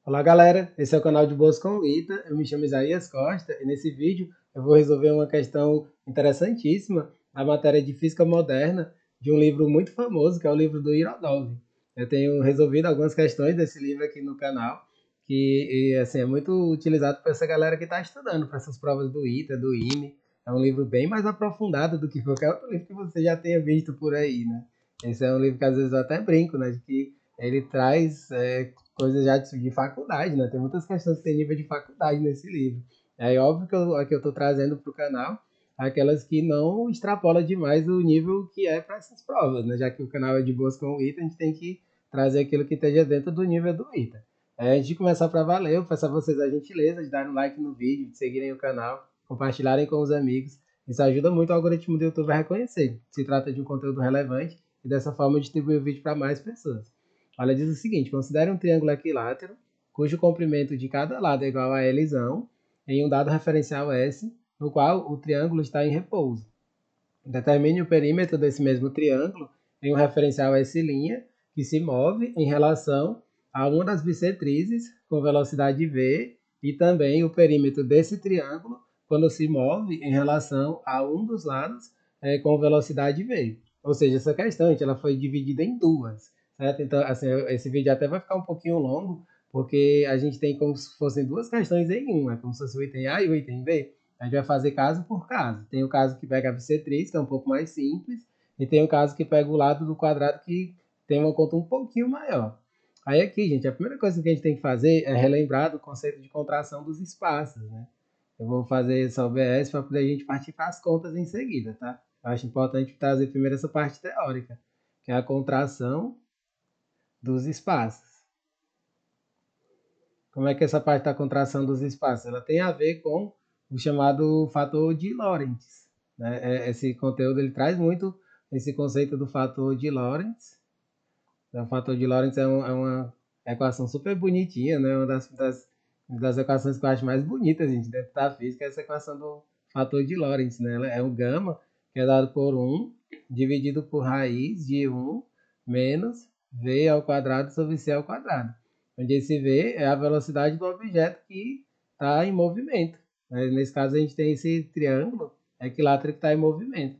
Olá galera, esse é o canal de Boas com o Ita, eu me chamo Isaías Costa e nesse vídeo eu vou resolver uma questão interessantíssima da matéria de Física Moderna de um livro muito famoso que é o livro do Irodov. Eu tenho resolvido algumas questões desse livro aqui no canal que assim, é muito utilizado por essa galera que está estudando para essas provas do Ita, do IME. É um livro bem mais aprofundado do que qualquer outro livro que você já tenha visto por aí, né? Esse é um livro que às vezes eu até brinco, né, de que ele traz coisas já de faculdade, né? Tem muitas questões que tem nível de faculdade nesse livro. É óbvio que aqui eu estou trazendo para o canal aquelas que não extrapolam demais o nível que é para essas provas, né? Já que o canal é de boas com o ITA, a gente tem que trazer aquilo que esteja dentro do nível do ITA. Antes de começar para valer, eu peço a vocês a gentileza de darem um like no vídeo, de seguirem o canal, compartilharem com os amigos. Isso ajuda muito o algoritmo do YouTube a reconhecer. Se trata de um conteúdo relevante e dessa forma distribuir o vídeo para mais pessoas. Olha, diz o seguinte: considere um triângulo equilátero cujo comprimento de cada lado é igual a L em um dado referencial S, no qual o triângulo está em repouso. Determine o perímetro desse mesmo triângulo em um referencial S', que se move em relação a uma das bissetrizes com velocidade v, e também o perímetro desse triângulo quando se move em relação a um dos lados com velocidade v. Ou seja, essa questão ela foi dividida em duas, certo? Então, assim, esse vídeo até vai ficar um pouquinho longo, porque a gente tem como se fossem duas questões em uma, como se fosse o item A e o item B. A gente vai fazer caso por caso. Tem o caso que pega a bissetriz, que é um pouco mais simples, e tem o caso que pega o lado do quadrado, que tem uma conta um pouquinho maior. Aí aqui, gente, a primeira coisa que a gente tem que fazer é relembrar do conceito de contração dos espaços, né? Eu vou fazer essa OBS para poder a gente partir para as contas em seguida, tá? Eu acho importante trazer primeiro essa parte teórica, que é a contração dos espaços. Como é que essa parte da contração dos espaços? Ela tem a ver com o chamado fator de Lorentz, né? Esse conteúdo ele traz muito esse conceito do fator de Lorentz. O fator de Lorentz é uma equação super bonitinha, né? Uma das equações que eu acho mais bonitas, gente, dentro da física, é essa equação do fator de Lorentz, né? Ela é o gama, que é dado por 1 dividido por raiz de 1 menos v ao quadrado sobre c ao quadrado, onde esse v é a velocidade do objeto que está em movimento. Nesse caso, a gente tem esse triângulo equilátero que está em movimento.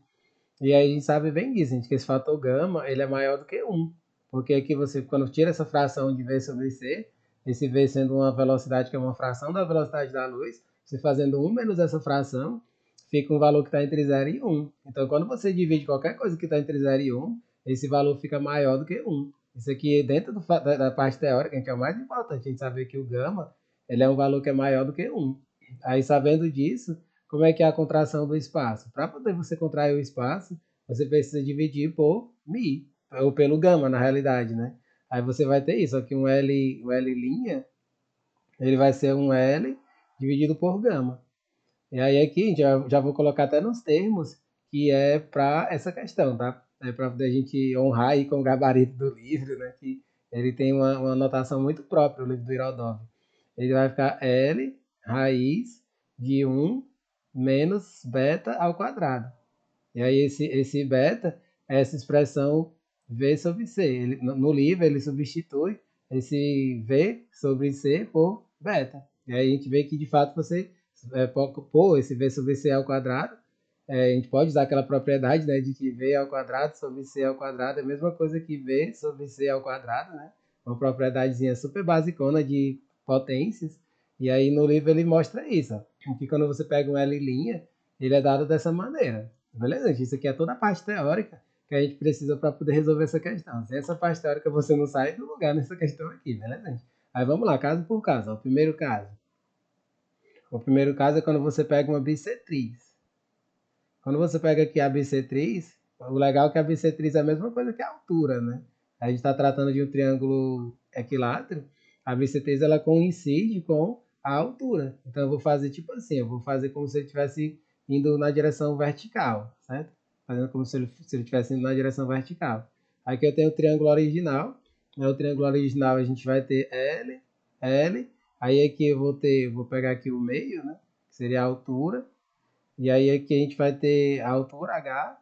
E aí a gente sabe bem disso, gente, que esse fator gama ele é maior do que 1. Porque aqui você, quando tira essa fração de v sobre c, esse v sendo uma velocidade que é uma fração da velocidade da luz, você fazendo 1 menos essa fração, fica um valor que está entre 0 e 1. Então, quando você divide qualquer coisa que está entre 0 e 1, esse valor fica maior do que 1. Isso aqui, dentro da parte teórica, gente, é o mais importante. A gente saber que o gama ele é um valor que é maior do que 1. Aí, sabendo disso, como é que é a contração do espaço? Para poder você contrair o espaço, você precisa dividir por mi, ou pelo gama, na realidade, né? Aí você vai ter isso, aqui um L', ele vai ser um L dividido por gama. E aí aqui já vou colocar até nos termos que é para essa questão, tá? É para a gente honrar aí com o gabarito do livro, né? Que ele tem uma notação muito própria, o livro do Irodov. Ele vai ficar L raiz de 1 menos beta ao quadrado. E aí esse beta é essa expressão V sobre C. No livro ele substitui esse V sobre C por beta. E aí a gente vê que de fato você pôr esse V sobre C ao quadrado, a gente pode usar aquela propriedade, né, de que V ao quadrado sobre C ao quadrado é a mesma coisa que V sobre C ao quadrado, né? Uma propriedadezinha super basicona de potências. E aí no livro ele mostra isso, ó, que quando você pega um L', ele é dado dessa maneira. Beleza? Isso aqui é toda a parte teórica que a gente precisa para poder resolver essa questão. Sem essa parte teórica você não sai do lugar nessa questão aqui, beleza? Aí vamos lá, caso por caso. Ó, o primeiro caso. O primeiro caso é quando você pega uma bissetriz. Quando você pega aqui a bissetriz, o legal é que a bissetriz é a mesma coisa que a altura, né? A gente está tratando de um triângulo equilátero. A bissetriz ela coincide com a altura. Então eu vou fazer tipo assim, eu vou fazer como se ele estivesse indo na direção vertical, certo? Fazendo como se ele estivesse indo na direção vertical. Aqui eu tenho o triângulo original. O triângulo original a gente vai ter L, L. Aí aqui vou pegar aqui o meio, né? Que seria a altura. E aí aqui a gente vai ter a altura H,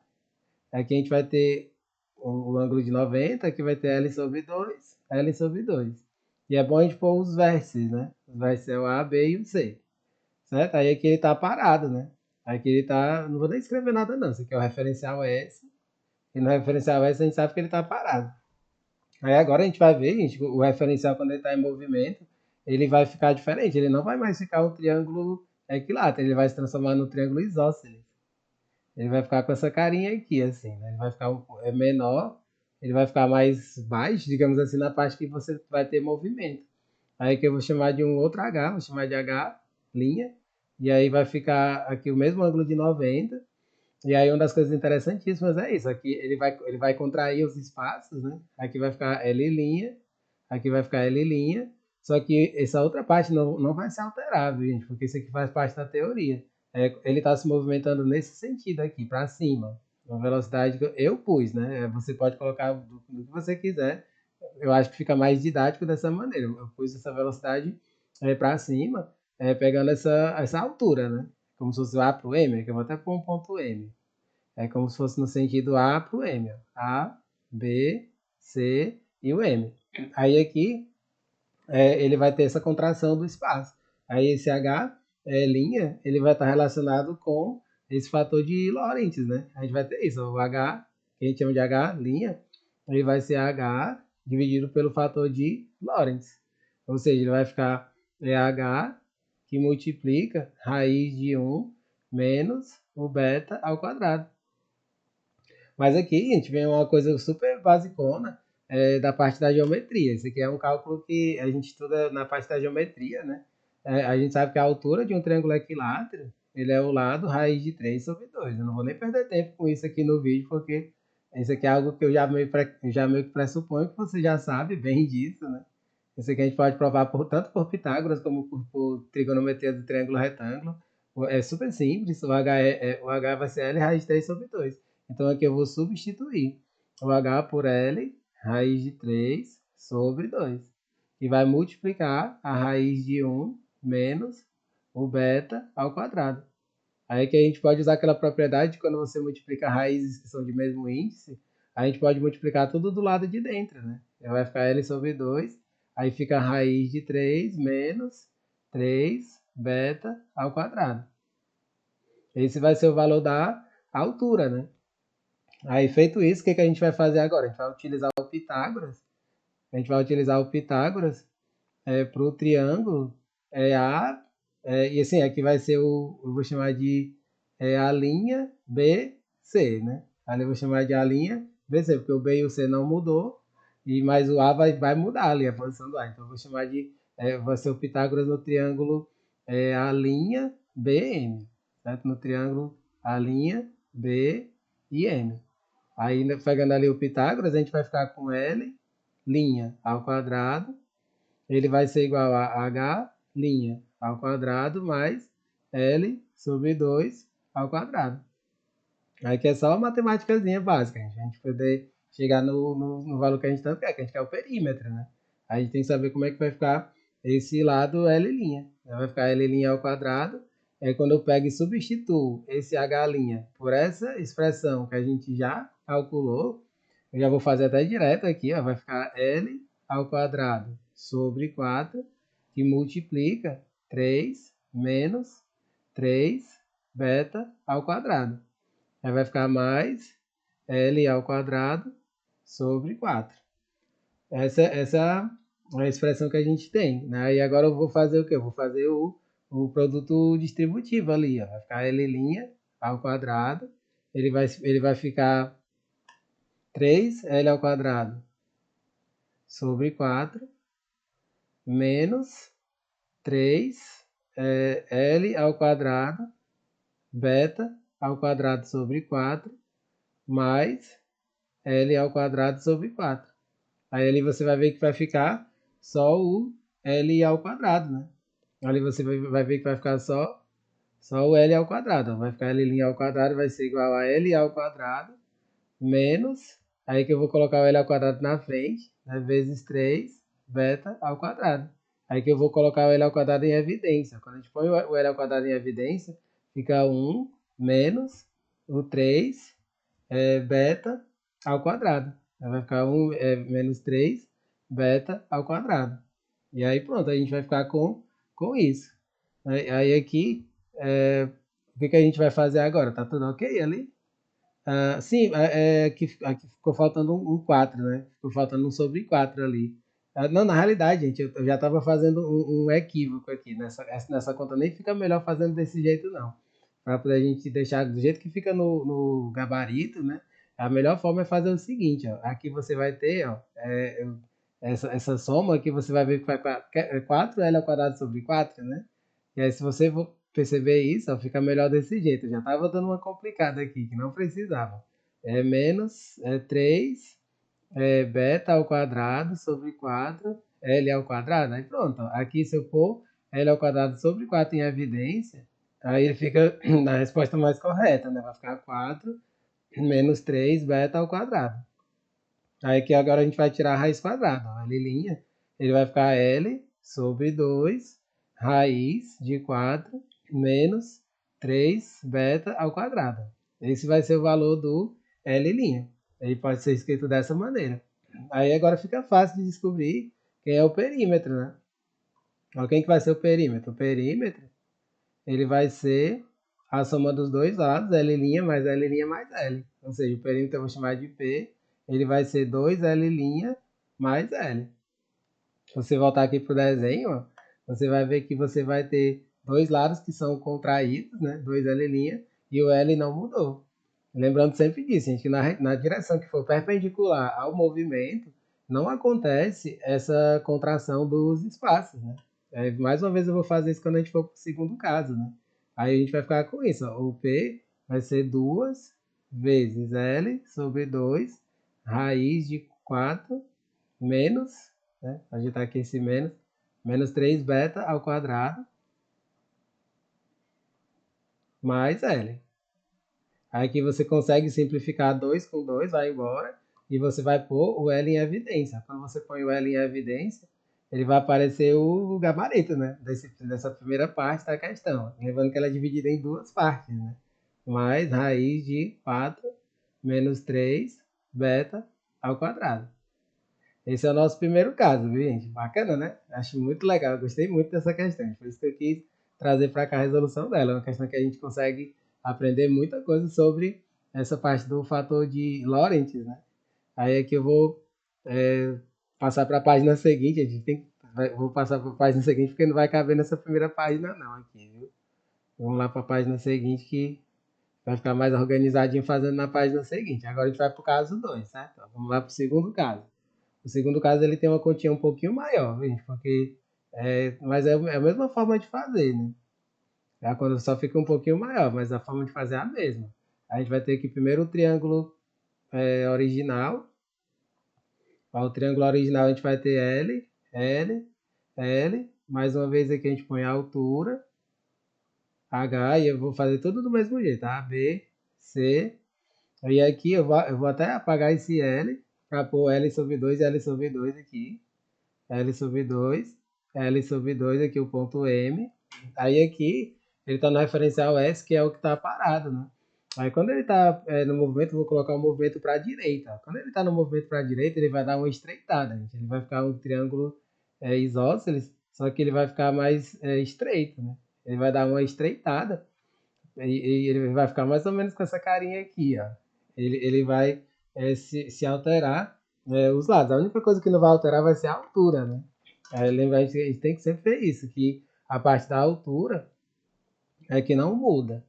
aqui a gente vai ter o ângulo de 90, aqui vai ter L sobre 2, L sobre 2. E é bom a gente pôr os vértices, né? Os vértices é o A, B e o C, certo? Aí aqui ele tá parado, né? Aqui ele tá... Não vou nem escrever nada não, isso aqui é o referencial S. E no referencial S a gente sabe que ele tá parado. Aí agora a gente vai ver, gente, o referencial quando ele está em movimento, ele vai ficar diferente. Ele não vai mais ficar um triângulo equilátero, ele vai se transformar no triângulo isósceles. Ele vai ficar com essa carinha aqui, assim, né? Ele vai ficar menor, ele vai ficar mais baixo, digamos assim, na parte que você vai ter movimento. Aí que eu vou chamar de um outro H, vou chamar de H', e aí vai ficar aqui o mesmo ângulo de 90. E aí uma das coisas interessantíssimas é isso, aqui ele vai contrair os espaços, né? Aqui vai ficar L', aqui vai ficar L', só que essa outra parte não vai ser alterável, gente, porque isso aqui faz parte da teoria. Ele está se movimentando nesse sentido aqui, para cima, uma velocidade que eu pus, né? Você pode colocar do que você quiser, eu acho que fica mais didático dessa maneira. Eu pus essa velocidade para cima, pegando essa altura, né? Como se fosse o A para o M, que eu vou até pôr um ponto M. É como se fosse no sentido A para o M. Ó. A, B, C e o M. Aí aqui ele vai ter essa contração do espaço. Aí esse H, linha, ele vai estar relacionado com esse fator de Lorentz, né? A gente vai ter isso, o H, que a gente chama de H, linha, ele vai ser H dividido pelo fator de Lorentz. Ou seja, ele vai ficar H que multiplica raiz de 1 menos o beta ao quadrado. Mas aqui a gente vê uma coisa super basicona da parte da geometria. Isso aqui é um cálculo que a gente estuda na parte da geometria, né? A gente sabe que a altura de um triângulo equilátero, ele é o lado raiz de 3 sobre 2. Eu não vou nem perder tempo com isso aqui no vídeo, porque isso aqui é algo que eu já meio que pressuponho que você já sabe bem disso, né? Isso aqui a gente pode provar tanto por Pitágoras como por trigonometria do triângulo retângulo. É super simples, o H vai ser L raiz de 3 sobre 2. Então aqui eu vou substituir o H por L raiz de 3 sobre 2. E vai multiplicar a raiz de 1 menos o beta ao quadrado. Aí que a gente pode usar aquela propriedade de quando você multiplica raízes que são de mesmo índice, a gente pode multiplicar tudo do lado de dentro, né? Aí vai ficar L sobre 2, aí fica a raiz de 3 menos 3 beta ao quadrado. Esse vai ser o valor da altura, né? Aí feito isso, o que a gente vai fazer agora? A gente vai utilizar o Pitágoras. A gente vai utilizar o Pitágoras para o triângulo A, e assim, aqui vai ser eu vou chamar de a linha BC, né? Ali eu vou chamar de a linha BC, porque o B e o C não mudou, mas o A vai mudar ali, a posição do A. Então eu vou chamar de, vai ser o Pitágoras no triângulo a linha BM, certo? No triângulo a linha B e M. Aí, pegando ali o Pitágoras, a gente vai ficar com L, linha ao quadrado, ele vai ser igual a h' ao quadrado mais L sobre 2 ao quadrado. Aí que é só uma matemáticazinha básica, a gente poder chegar no valor que a gente tanto quer, que a gente quer o perímetro, né? Aí a gente tem que saber como é que vai ficar esse lado L'. Vai ficar L' ao quadrado. Aí quando eu pego e substituo esse H' por essa expressão que a gente já calculou, eu já vou fazer até direto aqui, ó, vai ficar L ao quadrado sobre 4, que multiplica 3 menos 3 beta ao quadrado. Aí vai ficar mais L ao quadrado sobre 4. Essa é a expressão que a gente tem. Né? E agora eu vou fazer o quê? Eu vou fazer o produto distributivo ali. Ó. Vai ficar L' ao quadrado. Ele vai ficar 3L ao quadrado sobre 4 menos 3 L ao quadrado beta ao quadrado sobre 4 mais L ao quadrado sobre 4. Aí ali você vai ver que vai ficar só o L ao quadrado, né? Ali você vai ver que vai ficar só o L ao quadrado. Vai ficar L' ao quadrado, vai ser igual a L ao quadrado menos, aí que eu vou colocar o L ao quadrado na frente, né, vezes 3 beta ao quadrado. Aí que eu vou colocar o L ao quadrado em evidência. Quando a gente põe o L ao quadrado em evidência, fica 1 menos o 3 beta ao quadrado. Vai ficar 1 menos 3 beta ao quadrado. E aí pronto, a gente vai ficar com isso. Aí aqui, o que que a gente vai fazer agora? Tá tudo ok ali? Ah, sim, aqui ficou faltando um 4, né? Ficou faltando um sobre 4 ali. Ah, não, na realidade, gente, eu já estava fazendo um equívoco aqui. Nessa conta nem fica melhor fazendo desse jeito, não. Para poder a gente deixar do jeito que fica no gabarito, né? A melhor forma é fazer o seguinte, ó. Aqui você vai ter, ó, essa soma aqui você vai ver que vai 4L ao quadrado sobre 4, né? E aí, se você perceber isso, ó, fica melhor desse jeito. Eu já estava dando uma complicada aqui, que não precisava. É menos 3 beta ao quadrado sobre 4 L ao quadrado. Aí pronto, ó. Aqui se eu pôr L ao quadrado sobre 4 em evidência, aí ele fica na resposta mais correta, né? Vai ficar 4 menos 3 beta ao quadrado. Aí que agora a gente vai tirar a raiz quadrada. Ó, L', ele vai ficar L sobre 2 raiz de 4 menos 3 beta ao quadrado. Esse vai ser o valor do L'. Ele pode ser escrito dessa maneira. Aí agora fica fácil de descobrir quem é o perímetro, né? Ó, quem que vai ser o perímetro? O perímetro, ele vai ser a soma dos dois lados, L' mais L' mais L. Ou seja, o perímetro eu vou chamar de P, ele vai ser 2L' mais L. Se você voltar aqui para o desenho, ó, você vai ver que você vai ter dois lados que são contraídos, né? 2L' e o L não mudou. Lembrando sempre disso, gente, que na direção que for perpendicular ao movimento, não acontece essa contração dos espaços, né? Mais uma vez eu vou fazer isso quando a gente for para o segundo caso, né? Aí a gente vai ficar com isso, ó. O P vai ser 2 vezes L sobre 2 raiz de 4 menos, né? A gente tá aqui esse menos 3 beta ao quadrado mais L. Aí aqui você consegue simplificar 2 com 2, vai embora, e você vai pôr o L em evidência. Quando você põe o L em evidência, ele vai aparecer o gabarito, né? Dessa primeira parte da questão. Lembrando que ela é dividida em duas partes, né? Mais raiz de 4 menos 3 beta ao quadrado. Esse é o nosso primeiro caso, viu, gente? Bacana, né? Acho muito legal, gostei muito dessa questão. Por isso que eu quis trazer para cá a resolução dela. É uma questão que a gente consegue aprender muita coisa sobre essa parte do fator de Lorentz, né? Aí aqui eu vou passar para a página seguinte. A gente vou passar para a página seguinte porque não vai caber nessa primeira página não aqui, viu? Vamos lá para a página seguinte que vai ficar mais organizadinho fazendo na página seguinte. Agora a gente vai para o caso 2, certo? Então, vamos lá para o segundo caso. O segundo caso ele tem uma continha um pouquinho maior, gente, porque mas é a mesma forma de fazer, né? A conta só fica um pouquinho maior, mas a forma de fazer é a mesma. A gente vai ter aqui primeiro o triângulo original. Para o triângulo original a gente vai ter L, L, L. Mais uma vez aqui a gente põe a altura, H, e eu vou fazer tudo do mesmo jeito, A, B, C. E aqui eu vou até apagar esse L, para pôr L sobre 2 e L sobre 2 aqui. L sobre 2, L sobre 2 aqui o ponto M. Aí aqui ele está no referencial S, que é o que está parado, né? Aí quando ele está no movimento, eu vou colocar o movimento para a direita. Quando ele está no movimento para a direita, ele vai dar uma estreitada, gente. Ele vai ficar um triângulo isósceles, só que ele vai ficar mais estreito, né? Ele vai dar uma estreitada e ele vai ficar mais ou menos com essa carinha aqui, ó. Ele vai se alterar os lados. A única coisa que não vai alterar vai ser a altura, né? Lembra, a gente tem que sempre ver isso, que a parte da altura é que não muda.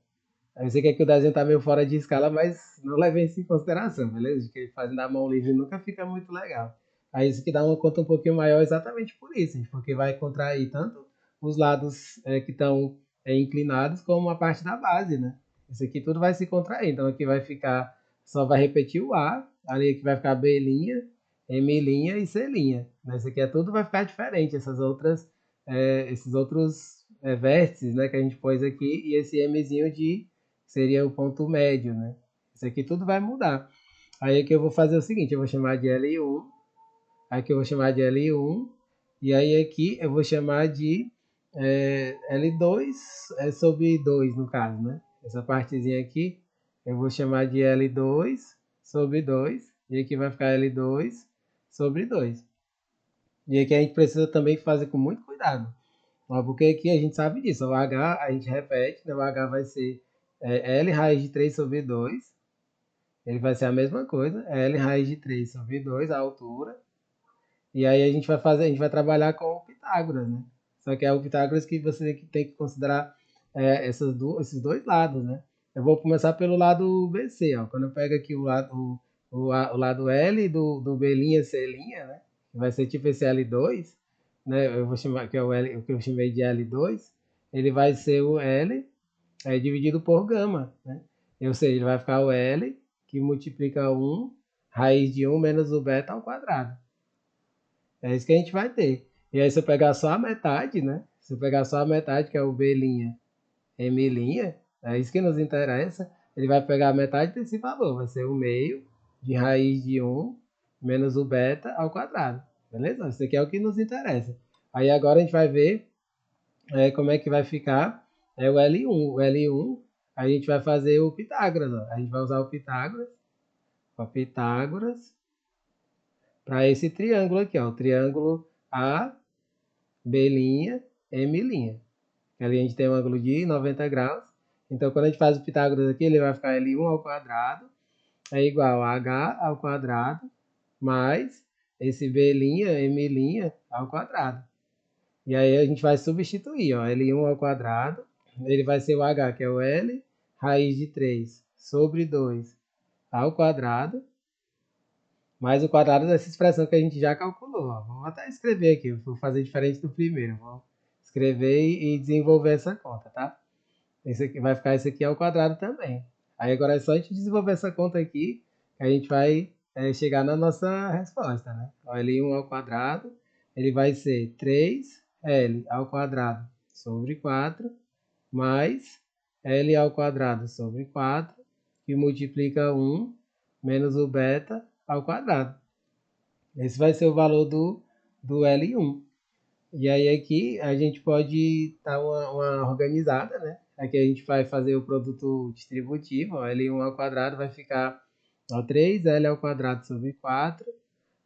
Eu sei que aqui o desenho tá meio fora de escala, mas não leve isso em consideração, beleza? Que fazendo a mão livre nunca fica muito legal. Aí isso que dá uma conta um pouquinho maior exatamente por isso, gente, porque vai contrair tanto os lados que estão inclinados como a parte da base, né? Isso aqui tudo vai se contrair, então aqui vai ficar, só vai repetir o A, ali aqui vai ficar B', M' e C'. Isso aqui tudo vai ficar diferente, esses outros vértices, né, que a gente pôs aqui, e esse Mzinho seria o ponto médio, né? Isso aqui tudo vai mudar. Aí aqui eu vou fazer o seguinte, eu vou chamar de L1, aqui eu vou chamar de L1, e aí aqui eu vou chamar de L2 sobre 2 no caso, né? Essa partezinha aqui eu vou chamar de L2 sobre 2, e aqui vai ficar L2 sobre 2. E aqui a gente precisa também fazer com muito cuidado. Porque aqui a gente sabe disso. O H a gente repete, né? O H vai ser L raiz de 3 sobre 2. Ele vai ser a mesma coisa. L raiz de 3 sobre 2 a altura. E aí a gente vai trabalhar com o Pitágoras, né? Só que é o Pitágoras que você tem que considerar esses dois lados, né? Eu vou começar pelo lado BC, ó. Quando eu pego aqui o lado L do B' C', né? Que vai ser tipo esse L2, né? Eu vou chamar que é o L, o que eu chamei de L2. Ele vai ser o L dividido por gama, né? Ou seja, ele vai ficar o L que multiplica 1 raiz de 1 menos o beta ao quadrado. É isso que a gente vai ter. E aí, se eu pegar só a metade, né? Se eu pegar só a metade, que é o B', M', é isso que nos interessa. Ele vai pegar a metade desse valor. Vai ser o meio de raiz de 1 menos o beta ao quadrado. Beleza? Isso aqui é o que nos interessa. Aí agora a gente vai ver como é que vai ficar o L1. O L1, a gente vai fazer o Pitágoras. Ó. A gente vai usar o Pitágoras. O Pitágoras para esse triângulo aqui. Ó, o triângulo A B', M'. Ali a gente tem um ângulo de 90 graus. Então, quando a gente faz o Pitágoras aqui, ele vai ficar L1 ao quadrado é igual a H ao quadrado mais esse B', M' ao quadrado. E aí a gente vai substituir, ó, L1 ao quadrado, ele vai ser o H, que é o L, raiz de 3 sobre 2 ao quadrado, mais o quadrado dessa expressão que a gente já calculou. Ó. Vamos até escrever aqui, vou fazer diferente do primeiro. Vou escrever e desenvolver essa conta, tá? Esse aqui, vai ficar esse aqui ao quadrado também. Aí agora é só a gente desenvolver essa conta aqui, que a gente vai chegar na nossa resposta, né? Ó, L1 ao quadrado, ele vai ser 3L ao quadrado sobre 4, mais L ao quadrado sobre 4, que multiplica 1 menos o beta ao quadrado. Esse vai ser o valor do L1. E aí aqui a gente pode dar uma organizada, né? Aqui a gente vai fazer o produto distributivo, ó, L1 ao quadrado vai ficar 3L ao quadrado sobre 4,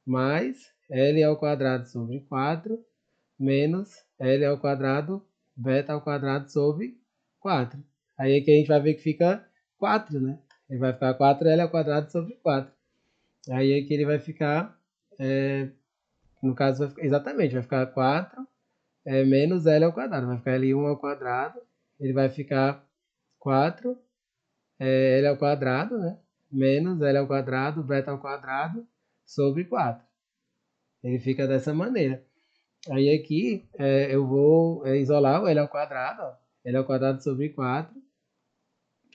mais L ao quadrado sobre 4, menos L ao quadrado, beta ao quadrado sobre 4. Aí aqui a gente vai ver que fica 4, né? Ele vai ficar 4L ao quadrado sobre 4. Aí aqui ele vai ficar, no caso, exatamente, vai ficar 4 menos L ao quadrado. Vai ficar L1 ao quadrado. Ele vai ficar 4 L ao quadrado, né? Menos L ao quadrado, beta ao quadrado, sobre 4. Ele fica dessa maneira. Aí aqui eu vou isolar o L ao quadrado. Ó. L ao quadrado sobre 4.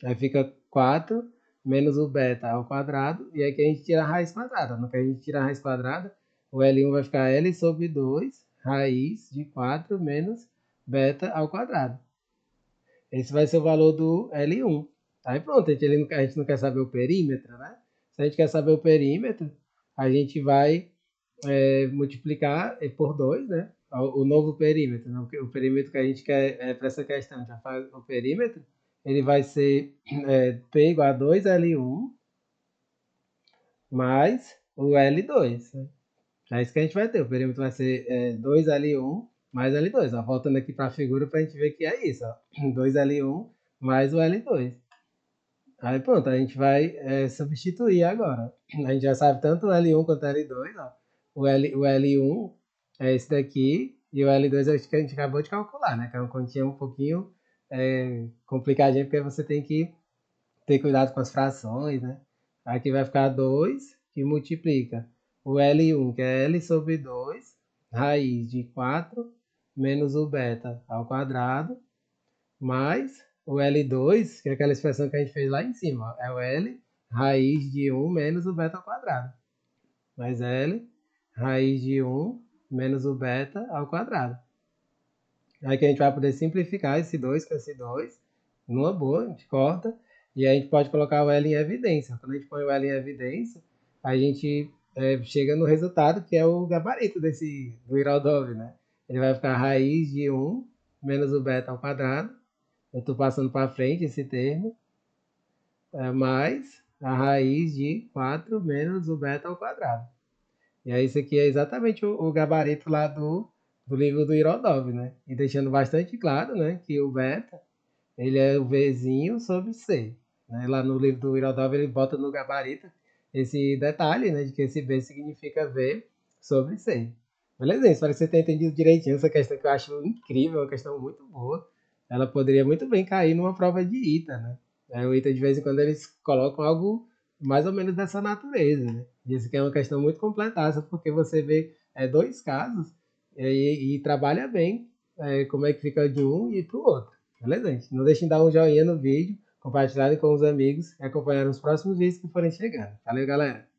Aí fica 4 menos o beta ao quadrado. E aqui a gente tira a raiz quadrada. No que a gente tira a raiz quadrada, o L1 vai ficar L sobre 2, raiz de 4 menos beta ao quadrado. Esse vai ser o valor do L1. Aí pronto, a gente não quer saber o perímetro, né? Se a gente quer saber o perímetro, a gente vai multiplicar por 2, né? O novo perímetro, né? O perímetro que a gente quer para essa questão, já faz o perímetro, ele vai ser P igual a 2L1 mais o L2. Né? É isso que a gente vai ter. O perímetro vai ser 2L1 mais L2. Ó, voltando aqui para a figura para a gente ver que é isso. Ó. 2L1 mais o L2. Aí pronto, a gente vai substituir agora. A gente já sabe tanto o L1 quanto o L2. Ó. O L1 é esse daqui e o L2 é o que a gente acabou de calcular, né? Que é uma continha um pouquinho complicadinha, porque você tem que ter cuidado com as frações, né? Aqui vai ficar 2 que multiplica o L1, que é L sobre 2, raiz de 4, menos o beta ao quadrado, mais o L2, que é aquela expressão que a gente fez lá em cima, ó, é o L raiz de 1 menos o beta ao quadrado, mais L raiz de 1 menos o beta ao quadrado. Aí que a gente vai poder simplificar esse 2 com esse 2, numa boa, a gente corta, e aí a gente pode colocar o L em evidência. Quando a gente põe o L em evidência, a gente chega no resultado que é o gabarito do Iraldov, né? Ele vai ficar raiz de 1 menos o beta ao quadrado. Eu estou passando para frente esse termo, mais a raiz de 4 menos o beta ao quadrado. E aí, isso aqui é exatamente o gabarito lá do livro do Irodov, né? E deixando bastante claro, né, que o beta, ele é o Vzinho sobre C. Né? Lá no livro do Irodov, ele bota no gabarito esse detalhe, né, de que esse V significa V sobre C. Beleza? Espero que você tenha entendido direitinho essa questão que eu acho incrível, uma questão muito boa. Ela poderia muito bem cair numa prova de ITA, né? O ITA, de vez em quando, eles colocam algo mais ou menos dessa natureza, né? E isso aqui é uma questão muito completaça, porque você vê dois casos e trabalha bem como é que fica de um e para o outro. Beleza, gente? Não deixem de dar um joinha no vídeo, compartilharem com os amigos e acompanhar os próximos vídeos que forem chegando. Valeu, galera!